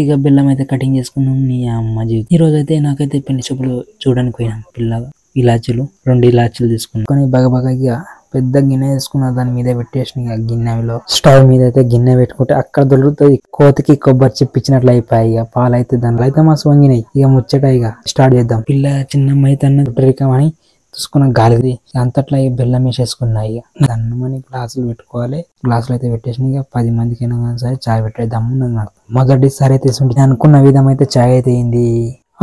ఇక బెల్లం అయితే కటింగ్ చేసుకున్నాం. నీ అమ్మ జీవితం. ఈ రోజు అయితే నాకైతే పెళ్లి చూపులు చూడడానికి పోయినాం. పిల్లగా ఇలాచీలు 2 ఇలాచీలు తీసుకున్నాం. కానీ బాగా ఇక పెద్ద గిన్నె తీసుకున్న దాని మీద పెట్టేసిన ఇక గిన్నెలో స్టవ్ మీద అయితే గిన్నె పెట్టుకుంటే అక్కడ దొరుకుతుంది. కోతికి కొబ్బరి చిప్పించినట్లు అయిపోయి ఇక పాలైతే దాంట్లో అయితే మస్తు వంగినాయి. ఇక ముచ్చట ఇక స్టార్ట్ చేద్దాం. పిల్ల చిన్నమ్మ అయితే అన్న రికమని చూసుకున్న గాలిది అంతట్లా బెల్లం వేసేసుకున్నాయి. ఇక దన్నమని గ్లాసులు పెట్టుకోవాలి. గ్లాసులు అయితే పెట్టేసిన ఇక 10 మందికైనా కానీ సరే చాయ్ పెట్టే దమ్మున్నది నాకు. మొదటిసారి అయితే అనుకున్న విధం అయితే చాయ్ అయితే అయింది.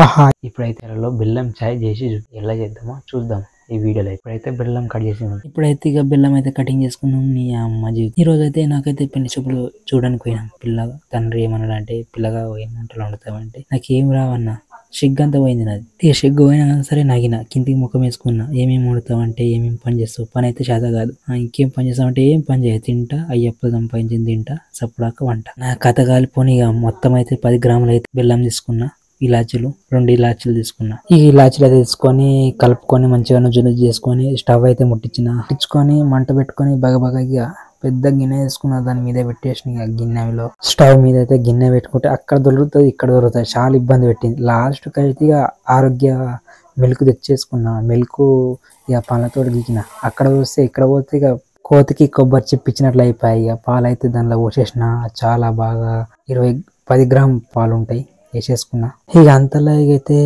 ఆహా, ఇప్పుడైతే బెల్లం చాయ్ చేసి ఎలా చేద్దామో చూద్దాం ఈ వీడియోలో. ఇప్పుడైతే బెల్లం కట్ చేసింది. ఇప్పుడైతే ఇక బెల్లం అయితే కటింగ్ చేసుకున్నాం. నీ అమ్మ జీవితం. ఈ రోజు అయితే నాకైతే పెళ్లి చూపులు చూడడానికి పోయినాం. పిల్లగా తండ్రి ఏమన్నాడు అంటే పిల్లగా ఏమంటారు వండుతామంటే నాకేం రావన్నా సిగ్గంతా పోయింది నాది. ఇక సిగ్గు పోయినా కానీ సరే నగిన కిందికి ముఖం వేసుకున్నా. ఏమేమి వండుతావంటే ఏమేమి పని చేస్తావు, పని అయితే చేత కాదు. ఇంకేం పని చేస్తావంటే ఏం పని చేయ, తింటా అయ్యప్ప సంపాదించింది తింటా సప్పుడాక వంట. నా కథ కాలిపోని ఇక మొత్తం అయితే 10 గ్రాములు అయితే బెల్లం తీసుకున్నా. ఇలాచీలు 2 ఇలాచీలు తీసుకున్నా. ఈ ఇలాచీలు అయితే తీసుకొని కలుపుకొని మంచిగా నుజ్జు చేసుకొని స్టవ్ అయితే ముట్టించుకొని మంట పెట్టుకొని బాగా ఇక పెద్ద గిన్నె తీసుకున్న దాని మీద పెట్టేసిన ఇక గిన్నెలో స్టవ్ మీద అయితే గిన్నె పెట్టుకుంటే అక్కడ దొరుకుతుంది ఇక్కడ దొరుకుతుంది. చాలా ఇబ్బంది పెట్టింది. లాస్ట్ అయితే ఇక ఆరోగ్య మిల్క్ తెచ్చేసుకున్నా. మిల్క్ ఇక పాలతో గీకిన. అక్కడ వస్తే ఇక్కడ పోతే ఇక కోతికి కొబ్బరి చిప్పించినట్లు అయిపోయి ఇక పాలైతే దానిలో పోసేసిన. చాలా బాగా 10 గ్రాముల పాలు ఉంటాయి వేసేసుకున్నా. ఇక అంతలా అయితే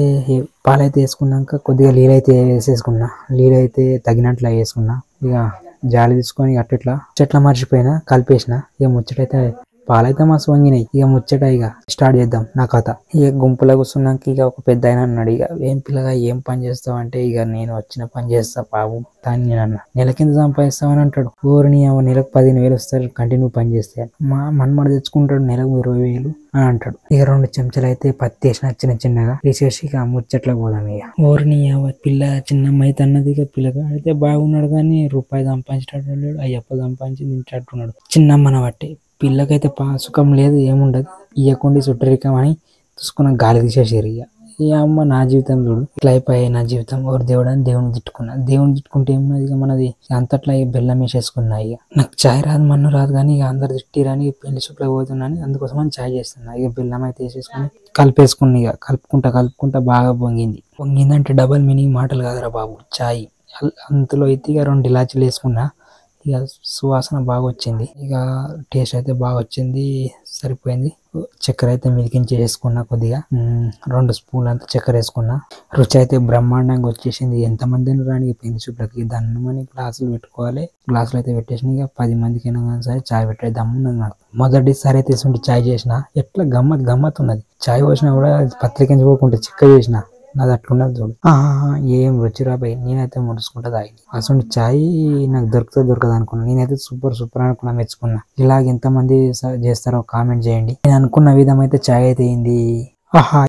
పాలైతే వేసుకున్నాక కొద్దిగా నీళ్ళైతే వేసేసుకున్నా. నీళ్ళైతే తగినట్లు వేసుకున్నా. ఇక జాలి తీసుకొని అట్లా చెట్ల మర్చిపోయినా కలిపేసిన. ఇక ముచ్చటైతే పాలైతే మస్తు వంగినాయి. ఇక ముచ్చట ఇక స్టార్ట్ చేద్దాం నా కథ. ఇక గుంపులో కూర్చున్నాక ఇక ఒక పెద్ద ఆయన అన్నాడు, ఇక ఏం పిల్లగా ఏం పని చేస్తావు అంటే ఇక నేను వచ్చిన పని చేస్తా బాబు దాన్ని నేను అన్నా. నెలకి ఎంత సంపాదిస్తావని అంటాడు. ఊరిని నెలకు 15,000 వస్తారు కంటిన్యూ పని చేస్తే. మా మన్మడ తెచ్చుకుంటాడు నెలకు 20,000 అని అంటాడు. ఇక 2 చెంచాలు అయితే పత్తి వేసిన చిన్నగా తీసేసి ఇక ముచ్చట్లకు పోదాం. ఇక ఊరిని పిల్ల చిన్నమ్మ అయితే అన్నది. ఇక పిల్లగా అయితే బాగున్నాడు కానీ రూపాయి సంపాదించేటట్టు లేడు. అయ్యప్ప సంపాదించి తింటట్టున్నాడు. చిన్నమ్మన బట్టి పిల్లకైతే సుఖం లేదు ఏముండదు. ఇయ్యకుండా చుట్టరికం అని చూసుకున్న గాలి తీసేసారు. ఇక ఈ అమ్మ నా జీవితం చూడు ఇట్లా అయిపోయాయి. నా జీవితం ఎవరు దేవుడు అని దేవుని తిట్టుకున్నా. దేవుని తిట్టుకుంటే ఏమున్నది ఇక మనది అంతట్లా బెల్లం వేసేసుకున్నా. ఇక నాకు చాయ్ రాదు మన్ను రాదు కానీ ఇక అందరు తిట్టిరని పెళ్లి చూపులకు పోతున్నాను అందుకోసం అని చాయ్ చేస్తున్నా. ఇక బెల్లం అయితే వేసేసుకుని కలిపేసుకున్నా. ఇక కలుపుకుంటా బాగా పొంగిందంటే డబల్ మీనింగ్ మాటలు కాదురా బాబు. చాయ్ అంతలో అయితే ఇక 2 ఇలాచీలు వేసుకున్నా. ఇక సువాసన బాగా వచ్చింది. ఇక టేస్ట్ అయితే బాగా వచ్చింది. సరిపోయింది. చక్కెర అయితే మిదికించి వేసుకున్నా. కొద్దిగా 2 స్పూన్లు అంతా చక్కెర వేసుకున్నా. రుచి అయితే బ్రహ్మాండంగా వచ్చేసింది. ఎంతమంది రానికి పెళ్లి చూపులకి దన్నమని గ్లాసులు పెట్టుకోవాలి. గ్లాసులు అయితే పెట్టేసిన ఇక 10 మందికైనా కానీ సరే చాయ్ పెట్టే దమ్మున్నది నాకు. మొదటిసారి అయితే చాయ్ చేసిన ఎట్లా గమ్మత్ ఉన్నది. చాయ్ పోసినా కూడా పత్రికించి పోకుంటే చిక్క చేసిన. నాది అట్లున్నది చూడు. ఏం రుచి రాబాయి. నేనైతే ముడుచుకుంటా తాగి అసలు చాయ్ నాకు దొరకదు అనుకున్నా. నేనైతే సూపర్ అనుకున్నా, మెచ్చుకున్నా. ఇలాగ ఎంతమంది చేస్తారో కామెంట్ చేయండి. నేను అనుకున్న విధం అయితే చాయ్ అయితే అయింది. ఆహా.